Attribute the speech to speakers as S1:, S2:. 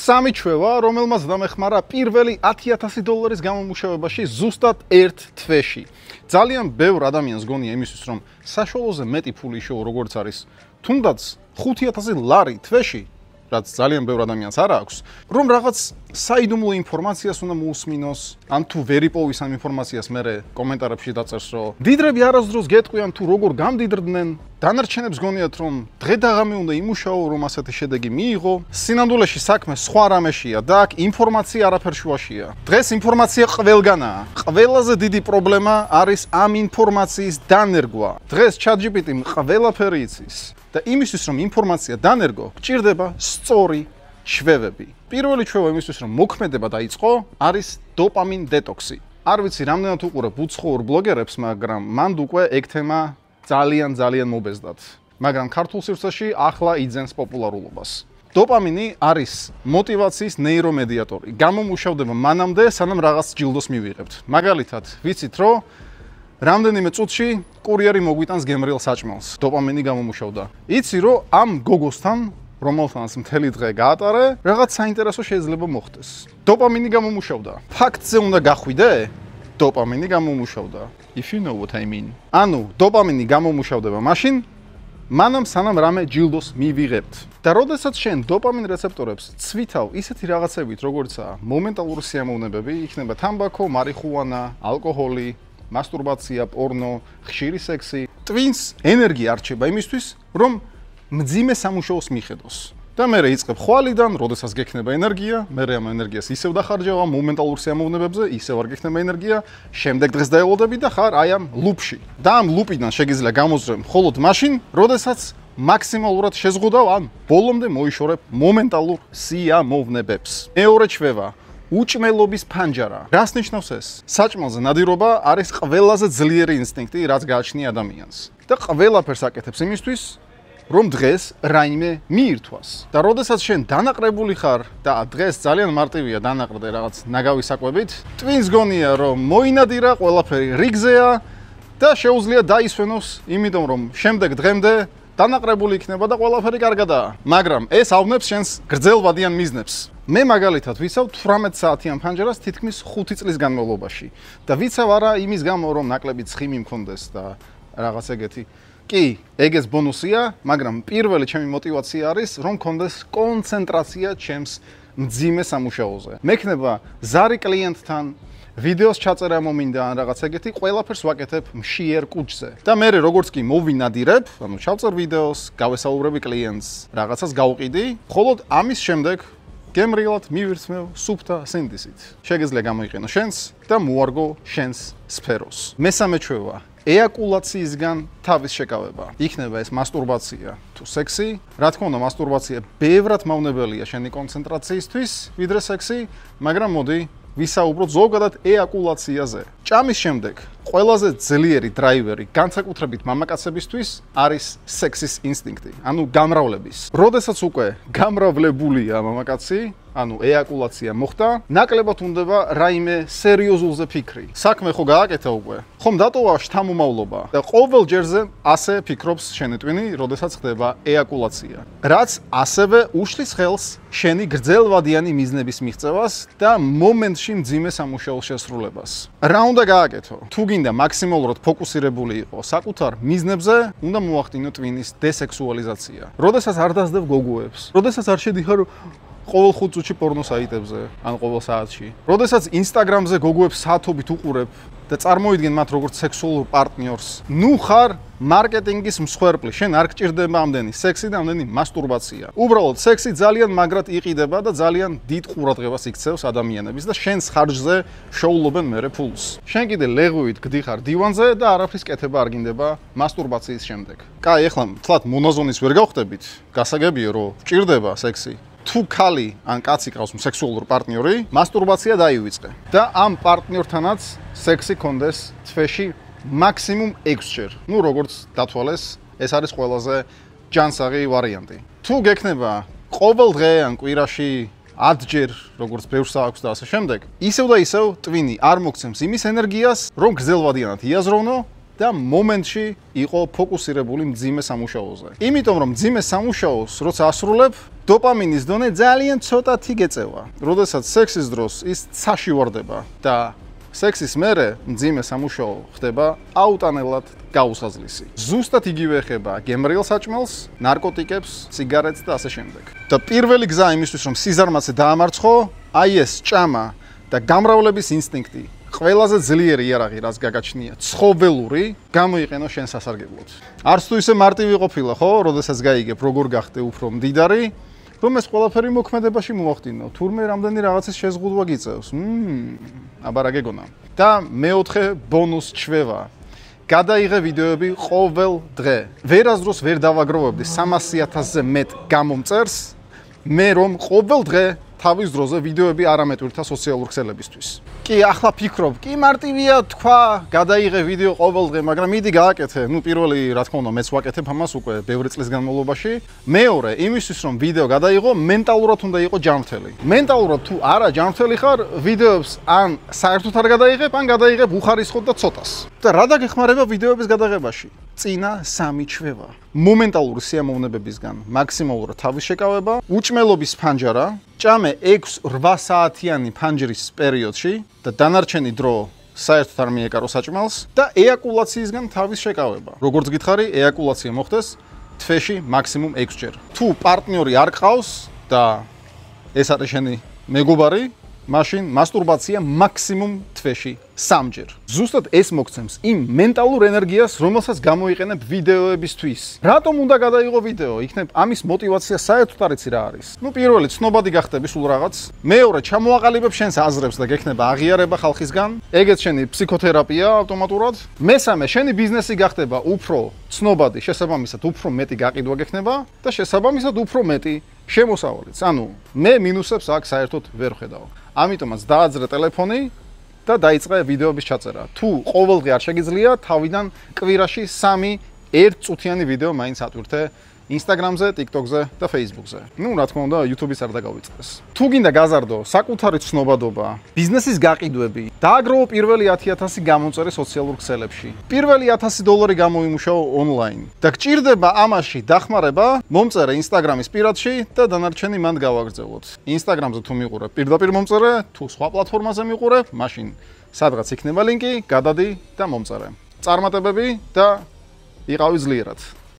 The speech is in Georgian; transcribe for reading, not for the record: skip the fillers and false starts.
S1: სამი ჩვევა, რომელმაც დამეხმარა პირველი $10,000 გამომუშავებაში ზუსტად ერთ თვეში. ძალიან ბევრ ადამიანს გონია იმისთვის, რომ საშუალოზე მეტი ფული იშოვო, როგორც არის, თუნდაც $5,000 თვეში, რაც ძალიან ბევრ ადამიანს არ აქვს, რომ რაღაც საიდუმლო ინფორმაციას უნდა მოусმინოს, ან თუ ვერ იპოვის ამ ინფორმაციას მერე კომენტარებში დაწერს, რომ დიდრები არასდროს გეტყვიან თუ როგორ გამდიდრდნენ, დანარჩენებს გონიათ, რომ დღე და ღამე უნდა იმუშაო, რომ ასეთი შედეგი მიიღო. სინამდვილეში საქმე სხვა რამეშია და აქ ინფორმაცია არაფერ შუაშია. დღეს ინფორმაცია ყველგანაა. ყველაზე დიდი პრობლემა არის ამ ინფორმაციის დანერგვა. დღეს ChatGPT-მ ყველაფერი იცის. და იმისთვის, რომ ინფორმაცია დანერგო, გჭირდება სწორი ჩვევები. პირველი ჩვევა იმისთვის, რომ მოქმედება დაიწყო, არის დოპამინ დეტოქსი. არ ვიცი, რამდენად უყურებ უცხოურ ბლოგერებს, მაგრამ მანდ უკვე ეგ თემა ძალიან მობეზდათ. მაგრამ ქართულ სივრცეში ახლა იძენს პოპულარულობას. დოპამინი არის мотивაციის ნეირომედიატორი. გამომუშავდება მანამდე, სანამ რაღაც ჯილდოს მივიღებთ. მაგალითად, ვიცით, რომ რამდენიმე წუთში კურიერი მოგვიტანს გემრიელ საჭმელს. დოპამინი გამომუშავდა. იცი, რომ ამ გოგოსთან, რომელთანაც მთელი დღე გაატარე, რაღაც საინტერესო შეიძლება მოხდეს. დოპამინი გამომუშავდა. ფაქტზე უნდა გახვიდე? დოპამინი გამომუშავდა. If you know what I mean. ანუ დოპამინი გამომუშავდება მაშინ, მანამ სანამ რამე ჯილდოს მივიღებთ. და როდესაც შენ დოპამინ რეცეპტორებს ცვითავ ისეთი რაღაცებით, როგორიცაა მომენტალური სიამოვნებები, იქნება თამბაქო, მარიხუანა, ალკოჰოლი, მასტურბაცია, პორნო, ხშირი სექსი, ტვინს ენერგია არჩება იმისთვის, რომ მძიმე სამუშაოს მიხედოს. და მერე იწყებ ხვალიდან, როდესაც გექნება ენერგია, მერე ამ ენერგიას ისევ დახარჯავ ამ მომენტალურ სიამოვნებებზე, ისევ არ გექნება ენერგია, შემდეგ დღეს დაელოდები და ხარ აი ამ ლუპში. და ამ ლუპიდან შეგიძლია გამოზრე მხოლოდ მაშინ, როდესაც მაქსიმალურად შეზღუდავ ან ბოლომდე მოიშორებ მომენტალურ სიამოვნებებს. მეორე ჩვევა უჭმელობის ფანჯარა. რას ნიშნავს ეს? საჭმელზე ნადირობა არის ყველაზე ძლიერი ინსტინქტი, რაც გააჩნია ადამიანს. და ყველაფერს აკეთებს იმისთვის, რომ დღეს რაიმე მიირთვას. და როდესაც შენ დანაყრებული ხარ და დღეს ძალიან მარტივია დანაყრდე რაღაც ნაგავი საკვებით, ტვინს გონია, რომ მოინადირა, ყველაფერი რიგზეა და შეუძლია დაისვენოს, იმიტომ რომ შემდეგ დღემდე დანაყრებული იქნება და ყველაფერი კარგადაა. მაგრამ ეს ავნებს შენს გრძელვადიან მიზნებს. მე მაგალითად ვიცავ 18 საათიან ფანჯარას თითქმის 5 წლის განმავლობაში და ვიცავ არა იმის გამო რომ ნაკლები ცხიმი მქონდეს და რაღაც ეგეთი. კი, ეგეც ბონუსია, მაგრამ პირველი ჩემი мотивაცია არის რომ მქონდეს კონცენტრაცია ჩემს მძიმე სამუშაოზე. მექნება ზარი კლიენტთან ვიდეოს ჩაწერა მომინდა ან რაღაც ეგეთი, ყველაფერს ვაკეთებ მშიერ კუჭზე. და მე როგორც კი მოვინადირებ, ანუ ჩავწერ ვიდეოს, გავესაუბრები კლიენტს, რაღაცას გავყიდი, მხოლოდ ამის შემდეგ გემრიელად მივირთმევ სუფთა სინდისით. შეგიძლია გამოიყენო შენს და მოარგო შენს სფეროს. მესამე ჩვევა ეაკულაციისგან თავის შეკავება. იქნება ეს მასტურბაცია თუ სექსი. რა თქმა უნდა, მასტურბაცია ბევრად მავნებელია შენი კონცენტრაციისთვის, ვიდრე სექსი, მაგრამ მოდი ვისაუბროთ ზოგადად ეაკულაციაზე. ჭამის შემდეგ ყველაზე ძლიერი დრაივერი განსაკუთრებით მამაკაცებისთვის არის სექსის ინსტინქტი, ანუ გამრავლების. როდესაც უკვე გამრავლებულია მამაკაცი, ანუ ეაკულაცია მოხდა, ნაკლებად უნდება რაიმე სერიოზულზე ფიქრი. საქმე ხო გააკეთა უკვე. ხომ დატოვა შთამომავლობა და ყოველ ჯერზე ასე ფიქრობს შენი ტვინი, როდესაც ხდება ეაკულაცია. რაც ასევე უშლის ხელს შენი გრძელვადიანი მიზნების მიღწევას და მომენტში მძიმე სამუშაოს შესრულებას. რა უნდა გააკეთო? თუ გინდა მაქსიმალურად ფოკუსირებული იყო საკუთარ მიზნებზე, უნდა მოახდინო ტვინის დესექსუალიზაცია. როდესაც არ დასდევ გოგოებს, როდესაც არ შედიხარ ყოველ 5 წუთში პორნო საიტებზე, ან ყოველ საათში. როდესაც ინსტაგრამზე გოგოებს საათობით უყურებ და წარმოიდგენ მათ როგორც სექსუალურ პარტნიორს, ნუ ხარ მარკეტინგის მსხვერპლი. შენ არ გჭირდება ამდენი სექსი და ამდენი მასტურბაცია. უბრალოდ სექსი ძალიან მაგრად იყიდება და ძალიან დიდ ყურადღებას იქცევს ადამიანების და შენს ხარჯზე შეულობენ მერე ფულს. შენ კიდე ლეღვივით გდიხარ დივანზე და არაფრის კეთება არ გინდება მასტურბაციის შემდეგ. კაი, ეხლა თლათ მონაზონის ვერ გავხდებით. გასაგებია, რომ გჭირდება სექსი. თუ ქალი ან კაცი ყავს სექსუალურ პარტნიორი, მასტურბაცია დაივიწყე და ამ პარტნიორთანაც სექსი კონდეს თვეში მაქსიმუმ 6 ჯერ. ნუ როგორც დათვალეს, ეს არის ყველაზე ჯანსაღი ვარიანტი. თუ გექნება ყოველ დღე ან კვირაში 10 ჯერ, როგორც ბევრს აქვს და ასე შემდეგ, ისევ და ისევ ტვინი არ მოგცემს იმის ენერგიას, რომ გრძელვადიანად იაზროვნო და მომენტში იყო ფოკუსირებული მძიმე სამუშაოზე. იმიტომ რომ მძიმე სამუშაოს როცა ასრულებ, დოპამინის დონე ძალიან ცოტათი გეწევა. როდესაც სექსის დროს ის ცაში ვარდება და სექსის მერე მძიმე სამუშაო ხდება აუტანელად გაუსაზლისი. ზუსტად იგივე ეხება გემრიელ საჭმელს, ნარკოტიკებს, სიგარეტს და ასე შემდეგ. და პირველი გზა იმისთვის რომ სიზარმაცე დაამარცხო, აი ეს ჭამა და გამრავლების ინსტინქტი, ყველაზე ძლიერი იარაღი, რაც გაგაჩნია, ცხოველური, გამოიყენო შენ სასარგებლოდ. არც თუ ისე მარტივი ყოფილა, ხო, როდესაც გაიგებ როგორ გახდე უფრო მდიდარი, რომ ეს ყველაფერი მოქმედებაში მოახდინო. თურმე რამდენი რაღაცის შეზღუდვა გიწევს. აბა რა გეგონა. და მეოთხე ბონუს ჩვევა. გადაიღე ვიდეოები ყოველ დღე. ვერასდროს ვერ დავაგროვებდი 300,000-ზე მეტ გამომწერს, მე რომ ყოველ დღე თავის დროზე ვიდეოები არ ამეტვირთა სოციალურ ქსელებისთვის. კი, ახლა ფიქრობ, კი მარტივია თქვა, გადაიღე ვიდეო ყოველ დღე, მაგრამ მიდი გააკეთე. პირველი, რა თქმა უნდა, მეც ვაკეთებ ამას უკვე ბევრი წლის განმავლობაში. მეორე, იმისთვის რომ ვიდეო გადაიღო, მენტალურად უნდა იყო ჯანმრთელი. მენტალურად თუ არა ჯანმრთელი ხარ, ვიდეოებს ან საერთოდ არ გადაიღებ, ან გადაიღებ უხარისხოდ და ცოტას. და რა დაგეხმარება ვიდეოების გადაღებაში? წინა 3 ჩვევა. მომენტალური სიამოვნებებისგან მაქსიმალურად თავის შეკავება, უჭმელობის ფანჯარა, ჭამე 6-8 საათიანი ფანჯრის პერიოდში და დანარჩენი დრო საერთოდ არ მიეკარო საჭმელს და ეაკულაციისგან თავის შეკავება. როგორც გითხარი, ეაკულაცია მოხდეს თვეში მაქსიმუმ 6 ჯერ. თუ პარტნიორი არ ყავს და ეს არის შენი მეგობარი, მაშინ მასტურბაცია მაქსიმუმ თვეში 3 ჯერ. ზუსტად ეს მოგცემს იმ მენტალურ ენერგიას, რომელსაც გამოიყენებ ვიდეოებისთვის. რატომ უნდა გადაიღო ვიდეო? იქნებ ამის мотиваცია საერთოდ არ იცი რა არის. პირველი ცნობადი გახდები სულ რაღაც. მეორე ჩამოაყალიბებ შენს აზრებს და გექნება აღიარება ხალხისგან. ეგეც შენი ფსიქოთერაპია ავტომატურად. მესამე შენი ბიზნესი გახდება უფრო ცნობადი, შესაბამისად უფრო მეტი გაყიდვა გექნება და შესაბამისად უფრო მეტი შემოსავალიც. ანუ მე მინუსებს აქ საერთოდ ვერ ხედავ. ამიტომაც დააძრე ტელეფონი და დაიწყე ვიდეოების ჩაწერა. თუ ყოველდღე არ შეგიძლია, თავიდან კვირაში 3 ერთწუთიანი ვიდეო მაინც ატვირთე Instagram-ზე, TikTok-ზე და Facebook-ზე. რა თქმა უნდა, YouTube-ის არ დაგავიწყდეს. თუ გინდა გაზარდო საკუთარი ცნობადობა, ბიზნესის გაყიდვები, დააგროვო პირველი 10,000 გამომწერი სოციალურ ქსელებში. პირველი $1,000 გამოიმუშაო ონლაინ. და გჭირდება ამაში დახმარება, მომწერე Instagram-ის პირადში და დანარჩენი მანდ გავაგრძელოთ. Instagram-ზე თუ მიყურებ, პირდაპირ მომწერე, თუ სხვა პლატფორმაზე მიყურებ, მაშინ სადღაც იქნება ლინკი, გადადი და მომწერე. წარმატებები და იყავი ძლიერად.